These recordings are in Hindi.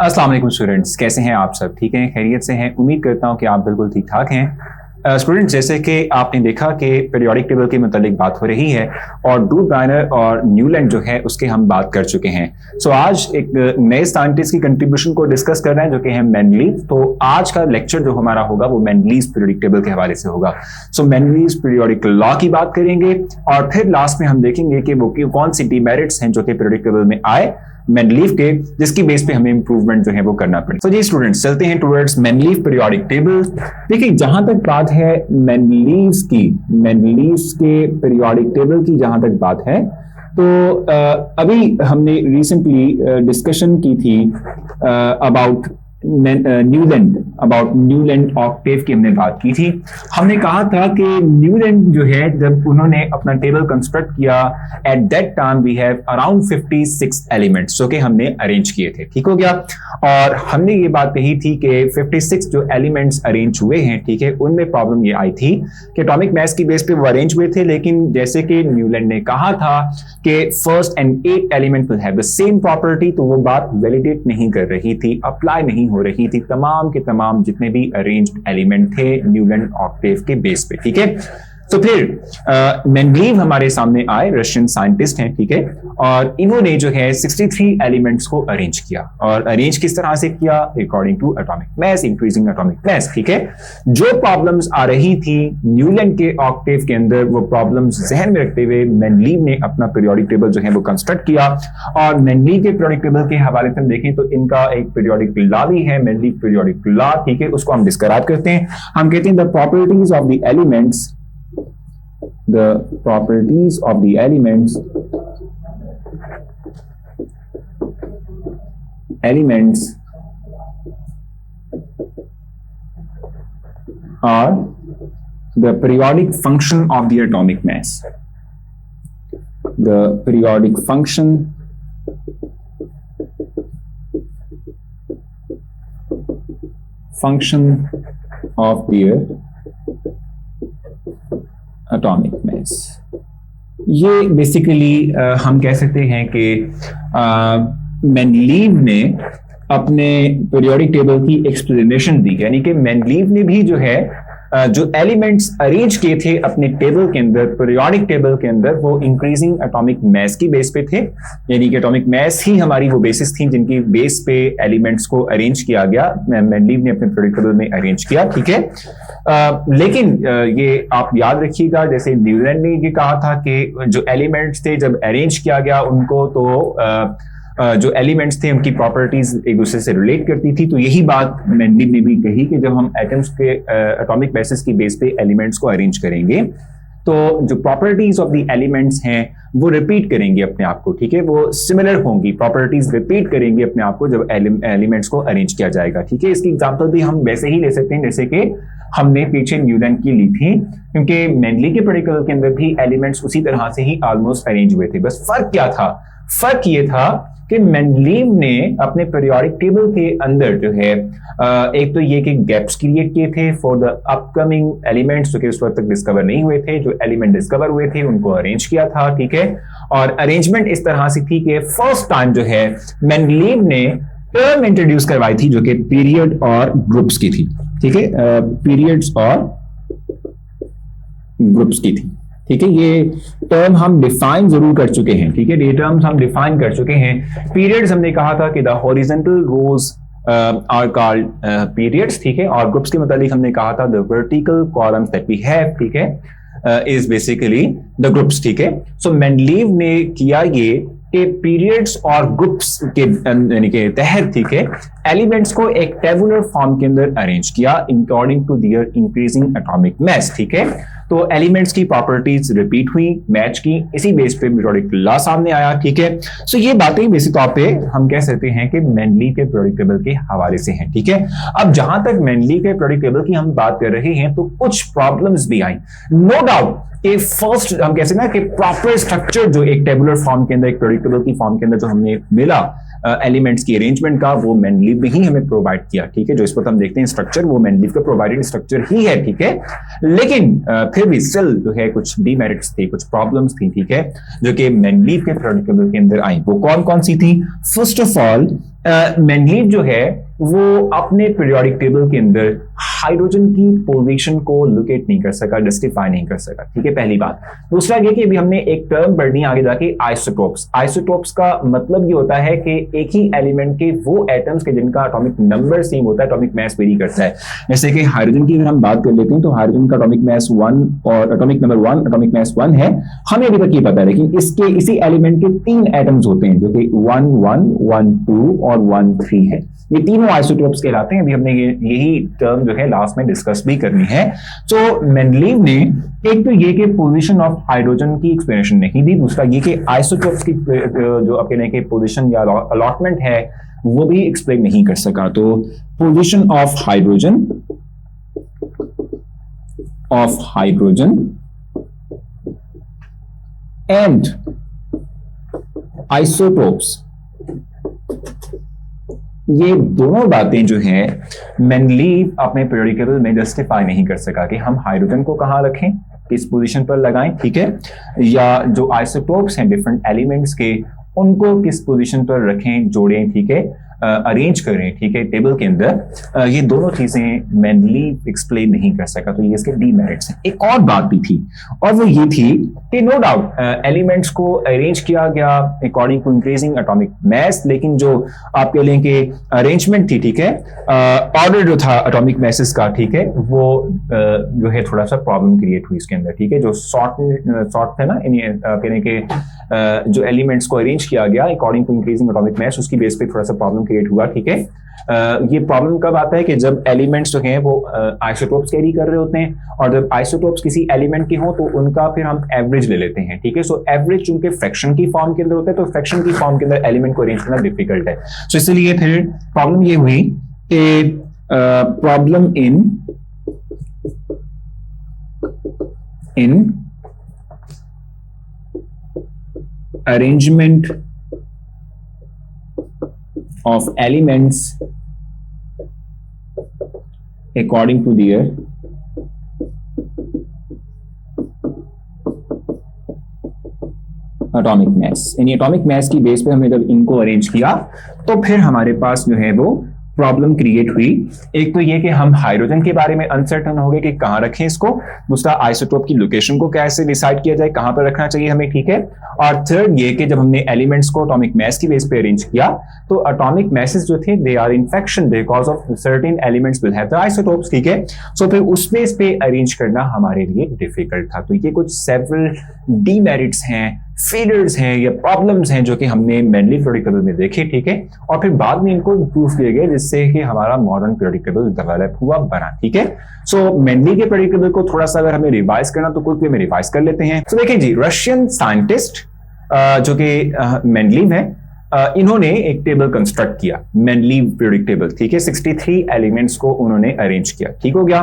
अस्सलाम वालेकुम स्टूडेंट्स, कैसे हैं आप सब? ठीक हैं, खैरियत से हैं? उम्मीद करता हूं कि आप बिल्कुल ठीक ठाक हैं। स्टूडेंट्स, जैसे कि आपने देखा कि पीरियोडिक टेबल के मुतालिक बात हो रही है और ड्रू ब्राइनर और न्यूलैंड जो है उसके हम बात कर चुके हैं। सो आज एक नए साइंटिस्ट की कंट्रीब्यूशन को डिस्कस कर रहे हैं जो कि है मेंडलीव। तो आज का लेक्चर जो हमारा होगा वो मेंडलीव पीरियोडिक टेबल के हवाले से होगा। सो मेंडलीव पीरियोडिक लॉ की बात करेंगे और फिर लास्ट में हम देखेंगे कि वो कौन सी डिमेरिट्स हैं जो कि पीरियोडिक टेबल में आए मेंडलीव के, जिसकी बेस पे हमें इंप्रूवमेंट जो है वो करना पड़े। तो जी स्टूडेंट्स, चलते हैं टुवर्ड्स मेंडलीव पीरियोडिक टेबल। देखिए, जहां तक बात है मेंडलीव के पीरियोडिक टेबल की जहां तक बात है तो अभी हमने रिसेंटली डिस्कशन की थी अबाउट न्यूलैंड ऑक्टेव की हमने बात की थी। हमने कहा था कि न्यूलैंड जो है जब उन्होंने अपना टेबल कंस्ट्रक्ट किया, at that time we have around 56 elements जो कि हमने अरेंज किए थे। ठीक हो गया। और हमने ये बात कही थी कि 56 जो एलिमेंट्स अरेंज हुए हैं, ठीक है, उनमें प्रॉब्लम ये आई थी कि एटॉमिक मास की बेस पे वो अरेंज हुए थे, लेकिन जैसे कि न्यूलैंड ने कहा था कि first and 8 element will have the same property, तो वो बात वैलिडेट नहीं कर रही थी, अप्लाई नहीं हो रही थी तमाम के तमाम जितने भी अरेंज्ड एलिमेंट थे न्यूलैंड ऑक्टेव के बेस पे। ठीक है। तो फिर मेंडलीव हमारे सामने आए, रशियन साइंटिस्ट हैं, ठीक है, और इन्होंने जो है 63 एलिमेंट्स को अरेंज किया। और अरेंज किस तरह से किया? According to atomic mass, increasing atomic mass. ठीक है। जो प्रॉब्लम्स आ रही थी न्यूलैंड के ऑक्टेव के अंदर, वो प्रॉब्लम्स जहन में रखते हुए मेंडलीव ने अपना पीरियोडिक टेबल जो है वो कंस्ट्रक्ट किया। और मेंडलीव के पीरियोडिक टेबल के हवाले से हम देखें तो इनका एक पीरियोडिक लॉ भी है, मेंडलीव पीरियोडिक लॉ। ठीक है, उसको हम डिस्क्राइब करते हैं। हम कहते हैं the properties of the elements, the properties of the elements are the periodic function of the atomic mass. The periodic function of their atomic mass. ये बेसिकली हम कह सकते हैं कि मेंडलीव ने अपने पीरियोडिक टेबल की एक्सप्लेनेशन दी, यानी कि मेंडलीव ने भी जो है जो एलिमेंट्स अरेंज किए थे अपने टेबल के अंदर, पीरियोडिक टेबल के अंदर, वो इंक्रीजिंग एटॉमिक मास की बेस पे थे। यानी कि एटॉमिक मास ही हमारी वो बेसिस थी जिनकी बेस पे एलिमेंट्स को अरेंज किया गया, मेंडलीव ने अपने पीरियोडिक टेबल में अरेंज किया। ठीक है। लेकिन ये आप याद रखिएगा, जैसे न्यूलैंड ने ये कहा था कि जो एलिमेंट्स थे जब अरेंज किया गया उनको तो जो एलिमेंट्स थे उनकी प्रॉपर्टीज एक दूसरे से रिलेट करती थी। तो यही बात मेंडलीव ने भी कही कि जब हम एटम्स के एटॉमिक मासेस की बेस पे एलिमेंट्स को अरेंज करेंगे तो जो प्रॉपर्टीज ऑफ द एलिमेंट्स हैं वो रिपीट करेंगे अपने आप को। ठीक है, वो सिमिलर होंगी, प्रॉपर्टीज रिपीट करेंगे अपने आप को जब एलिमेंट्स को अरेंज किया जाएगा। ठीक है, इसकी एग्जांपल भी हम वैसे ही ले सकते हैं जैसे कि हमने पीछे न्यूलैंड की ली थी, क्योंकि मेंडलीव के पीरियोडिक के अंदर भी एलिमेंट्स उसी तरह से ही ऑलमोस्ट अरेंज हुए थे। बस फर्क क्या था? फर्क ये था कि मेंडलीव ने अपने पीरियोडिक टेबल के अंदर जो है एक तो ये कि गैप्स क्रिएट किए थे फॉर द अपकमिंग एलिमेंट्स जो कि उस वक्त तक डिस्कवर नहीं हुए थे। जो एलिमेंट डिस्कवर हुए थे उनको अरेंज किया था। ठीक है, और अरेंजमेंट इस तरह से थी कि फर्स्ट टाइम जो है मेंडलीव ने टर्म इंट्रोड्यूस करवाई थी जो कि पीरियड और ग्रुप्स की थी। ठीक है, पीरियड्स और ग्रुप्स की थी। ठीक है, ये टर्म हम डिफाइन जरूर कर चुके हैं। ठीक है, ये टर्म्स हम डिफाइन कर चुके हैं। पीरियड्स हमने कहा था कि the horizontal rows are called periods. ठीक है, और ग्रुप्स के मुताबिक हमने कहा था the vertical columns that we have, ठीक है, इज बेसिकली द ग्रुप्स। ठीक है, सो मेंडलीव ने किया ये कि पीरियड्स और ग्रुप्स के यानी के तहत, ठीक है, एलिमेंट्स को एक टेबुलर फॉर्म के अंदर अरेंज किया according to their increasing atomic mass. ठीक है, तो एलिमेंट्स की प्रॉपर्टीज रिपीट हुई, मैच की, इसी बेस पे पीरियोडिक लॉ सामने आया। ठीक है, सो ये बातें बेसिक तौर पे हम कह सकते हैं कि मेंडलीव के पीरियोडिक टेबल के हवाले से हैं। ठीक है, अब जहां तक मेंडलीव के पीरियोडिक टेबल की हम बात कर रहे हैं तो कुछ प्रॉब्लम्स भी आई। नो डाउट कि फर्स्ट हम कैसे ना कि प्रॉपर स्ट्रक्चर जो एक टेबुलर फॉर्म के अंदर, एक प्रेडिक्ट टेबल की फॉर्म के अंदर जो हमें मिला एलिमेंट्स की अरेंजमेंट का, वो मेंडलीव ने ही हमें प्रोवाइड किया, ठीक है। जो इस वक्त हम देखते हैं स्ट्रक्चर, वो मेंडलीव का प्रोवाइडेड स्ट्रक्चर ही है, ठीक है। लेकिन फिर भी स्टिल जो है कुछ डीमेरिट्स थी, कुछ प्रॉब्लम्स थी, ठीक है, जो कि मेंडलीव के प्रेडिक्ट टेबल के अंदर आई। वो कौन कौन सी थी? फर्स्ट ऑफ ऑल मेंडलीव जो है वो अपने पीरियोडिक टेबल के अंदर हाइड्रोजन की पोजीशन को लोकेट नहीं कर सका, जस्टिफाई नहीं कर सका, ठीक है, पहली बात। दूसरा ये कि अभी हमने एक टर्म पढ़नी आगे जाके, आइसोटोप्स। आइसोटोप्स का मतलब ये होता है कि एक ही एलिमेंट के वो एटम्स के जिनका एटॉमिक नंबर सेम होता है, एटॉमिक मास वेरी करता है। जैसे कि हाइड्रोजन की अगर हम बात कर लेते हैं तो हाइड्रोजन का एटॉमिक मास 1 और एटॉमिक नंबर 1, एटॉमिक मास 1 है, हमें अभी तक ये पता है। लेकिन इसके इसी एलिमेंट के 3 एटम्स होते हैं जो कि 1 1 1 2 और 1 3 है। ये तीनों आइसोटोप्स कहलाते हैं। अभी हमने यही टर्म जो है लास्ट में डिस्कस भी करनी है। तो मेंडलीव ने एक तो ये कि पोजीशन ऑफ हाइड्रोजन की एक्सप्लेनेशन नहीं दी, दूसरा ये कि आइसोटोप्स की जो आप कहने के पोजीशन या अलॉटमेंट है वो भी एक्सप्लेन नहीं कर सका। तो position of hydrogen and isotopes, ये दोनों बातें जो हैं मेंडलीव अपने पीरियोडिक टेबल में जस्टिफाई नहीं कर सका कि हम हाइड्रोजन को कहां रखें, किस पोजीशन पर लगाएं, ठीक है, या जो आइसोटोप्स हैं डिफरेंट एलिमेंट्स के, उनको किस पोजीशन पर रखें, जोड़ें, ठीक है, अरेंज करें, ठीक है, टेबल के अंदर। ये दोनों चीजें मेंडलीव एक्सप्लेन नहीं कर सका, तो ये इसके डीमेरिट्स हैं। एक और बात भी थी और वो ये थी कि नो डाउट एलिमेंट्स को अरेंज किया गया according to increasing atomic mass, लेकिन जो आप कह लें कि अरेंजमेंट थी, ठीक है, ऑर्डर जो था एटॉमिक मासेस का, ठीक है, वो जो है थोड़ा सा प्रॉब्लम क्रिएट हुई इसके अंदर, ठीक है। जो सॉर्ट थे ना, कह लें कि जो एलिमेंट्स को अरेंज किया गया according to increasing atomic mass, उसकी बेस पे थोड़ा सा प्रॉब्लम क्रिएट हुआ, ठीक है। ये प्रॉब्लम कब आता है कि जब एलिमेंट्स जो हैं वो आइसोटोप्स कैरी कर रहे होते हैं, और जब आइसोटोप्स किसी एलिमेंट के हों तो उनका फिर हम एवरेज ले लेते हैं, ठीक है। सो एवरेज चूंकि फ्रैक्शन की फॉर्म के अंदर होता है, तो फ्रैक्शन की फॉर्म के अंदर एलिमेंट को अरेंज करना डिफिकल्ट है। सो इसलिए फिर प्रॉब्लम ये हुई कि problem in arrangement of elements according to their atomic mass. यानी एटॉमिक मास की बेस पे हमने जब इनको अरेंज किया तो फिर हमारे पास जो है वो प्रॉब्लम क्रिएट हुई। एक तो ये कि हम हाइड्रोजन के बारे में अनसर्टन हो गए कि कहां रखें इसको, दूसरा आइसोटोप की लोकेशन को कैसे डिसाइड किया जाए, कहां पर रखना चाहिए हमें, ठीक है, और थर्ड ये कि जब हमने एलिमेंट्स को एटॉमिक मास की बेस पे अरेंज किया तो एटॉमिक मासेस जो थे they are in fraction because of certain elements will have the isotopes, ठीक है। सो फिर उस बेस पे अरेंज करना हमारे लिए डिफिकल्ट था। तो ये कुछ सेवरल डीमेरिट्स हैं, फेलियर्स हैं या प्रॉब्लम्स हैं जो कि हमने मेंडलीव पीरियोडिक टेबल में देखे, ठीक है, और फिर बाद में इनको इंप्रूव किए गए जिससे कि हमारा मॉडर्न पीरियोडिक टेबल डेवलप हुआ, बना, ठीक है। सो मेंडलीव के पीरियोडिक टेबल को थोड़ा सा अगर हमें रिवाइज करना तो क्विक वे में रिवाइज कर लेते हैं। तो देखिए जी, रशियन साइंटिस्ट जो कि मेंडलीव है, इन्होंने एक टेबल कंस्ट्रक्ट किया, मेंडलीव पीरियोडिक टेबल, ठीक है। 63 एलिमेंट्स को उन्होंने अरेंज किया, ठीक हो गया,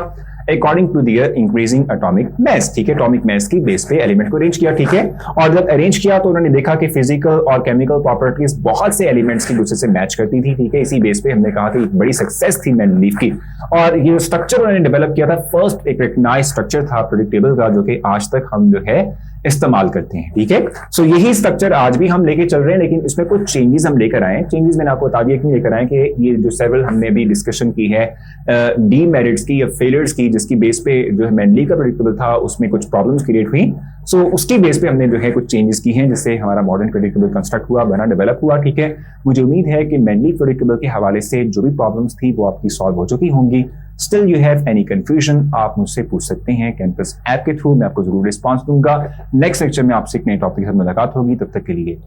according to their increasing atomic mass, ठीक है, एटॉमिक मास की बेस पे एलिमेंट को अरेंज किया, ठीक है। और जब अरेंज किया तो उन्होंने देखा कि फिजिकल और केमिकल प्रॉपर्टीज बहुत से एलिमेंट्स की दूसरे से मैच करती थी, ठीक है। इसी बेस पे हमने कहा था एक बड़ी सक्सेस थी मेंडलीव की, और ये स्ट्रक्चर उन्होंने डेवलप किया था, फर्स्ट एक रिकग्नाइज्ड स्ट्रक्चर था पीरियोडिक टेबल का जो कि आज तक हम जो है इस्तेमाल करते हैं, ठीक है। सो यही स्ट्रक्चर आज भी हम लेके चल रहे हैं, लेकिन इसमें कुछ चेंजेस हम लेकर आए। चेंजेस मैंने आपको बता दिया क्यों लेकर आए कि ये जो सेवरल हमने भी डिस्कशन की है डीमेरिट्स की या फेलियर्स की, जिसकी बेस पे जो है मेंडलीव का पीरियोडिक टेबल था उसमें कुछ प्रॉब्लम्स क्रिएट हुई। सो उसकी बेस पे हमने जो है कुछ चेंजेस की हैं जिससे हमारा मॉडर्न पीरियोडिक टेबल कंस्ट्रक्ट हुआ, बना, डेवलप हुआ, ठीक है। मुझे उम्मीद है कि मेंडलीव पीरियोडिक टेबल के हवाले से जो भी प्रॉब्लम्स थी वो आपकी सॉल्व हो चुकी होंगी। Still you have any confusion, आप मुझसे पूछ सकते हैं कैंपस ऐप के थ्रू, मैं आपको जरूर रिस्पॉन्स दूंगा। नेक्स्ट लेक्चर में आपसे एक नए टॉपिक के साथ मुलाकात होगी, तब तक के लिए